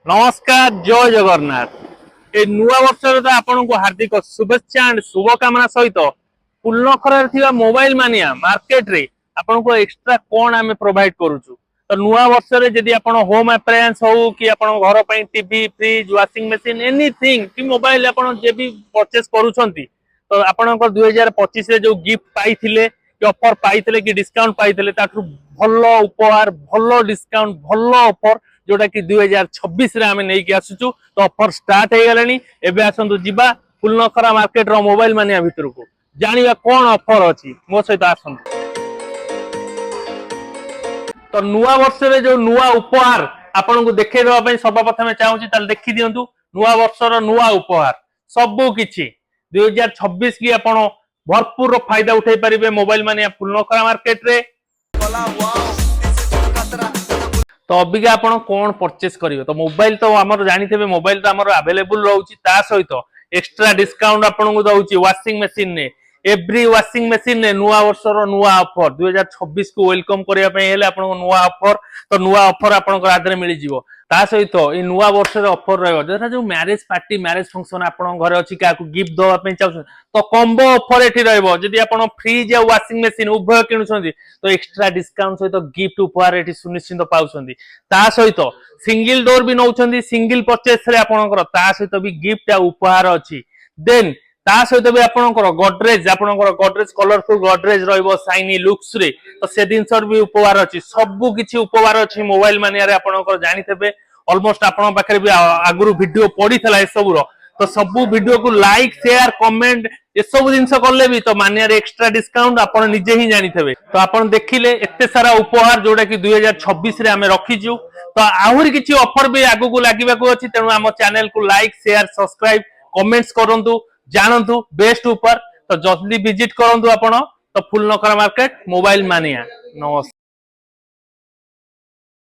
नमस्कार जय जगन्नाथ ए नुआ वर्ष आपन को हार्दिक शुभेच्छा एंड शुभकामना सहित फुलनखर मोबाइल मानिया मार्केट रे आपन को एक्स्ट्रा कौन आम प्रोवाइड करूछु। तो नुआ वर्ष रे जदि आपन होम अप्लायंस हो कि आपन घर पई TV fridge washing machine anything कि मोबाइल आपन जे भी परचेस करूछंती तो आपन को 2025 रे जो गिफ्ट पाइथिले कि ऑफर पाइथिले कि डिस्काउंट पाइथिले ताठू भल्लो उपहार भल्लो डिस्काउंट भल्लो ऑफर जोटा कि 2026 रे आमे नै कि आसुचु। तो ऑफर स्टार्ट हे गलानी एबे आसंतु जिबा फुलनखरा मार्केट रो मोबाइल मानिया भितर को जानिबा कोन ऑफर अछि मो सहित आसंतु। तो नुआ वर्ष रे जो नुआ उपहार आपन को देखे देबा पई सब प्रथमे चाहूची ताल देखि दियंतु नुआ वर्ष रो नुआ उपहार सबु किछि 2026 की आपन भरपूर फायदा उठाई परिबे मोबाइल मानिया फुलनखरा मार्केट रे। तो अबिका आपण कौन परचेस करिवे तो मोबाइल तो हमर जानिथेबे मोबाइल तो हमर अवेलेबल रहउची ता सहित एक्स्ट्रा डिस्काउंट आपण को दउची वाशिंग मशीन ने एवरी वाशिंग मशीन ने नुआ वर्षर नुआ ऑफर 2026 को वेलकम करिया पय हेले आपण को नुआ ऑफर तो नुआ ऑफर आपण को आदरे मिली जिवो। ता सहित ए नुआ वर्ष रे ऑफर रहबो जेटा जो मैरिज पार्टी मैरिज फंक्शन आपण घरे अछि का को गिफ्ट दवा पय चाहू तो कॉम्बो ऑफर एठी रहबो। जदि आपण फ्रिज या वाशिंग मशीन उभय किनुछंती तो एक्स्ट्रा डिस्काउंट सहित गिफ्ट उपहार एठी सुनिश्चित पाउछंती। ता सहित सिंगल डोर भी नउछंती सिंगल परचेस रे आपणकर ता सहित भी गिफ्ट या उपहार अछि। देन ता सहित भी आपणकर गोदरेज कलरफुल गोदरेज रहइबो शाइनी लुक्स रे तो से दिनसर भी उपहार अछि सबु किछि उपहार अछि मोबाइल मानिया रे आपणकर जानिथेबे ऑलमोस्ट आपण पाखरे भी आगुरु वीडियो पडिथला ए सबुरो तो सबु वीडियो को लाइक शेयर कमेंट ए सब जिंस करले भी तो मानिया रे एक्स्ट्रा डिस्काउंट आपण निजे ही जानिथेबे। तो आपण देखिले एते सारा उपहार जोटा कि 2026 रे हमें रखिजु तो आहुरी किछि ऑफर भी आगु को लागिबा को अछि तेनु हम चैनल को लाइक शेयर सब्सक्राइब कमेंट्स करंतु जानंतु बेस्ट ऊपर तो जल्दी विजिट करंतु आपण तो फुलनखरा मार्केट मोबाइल मानिया। नमस्कार।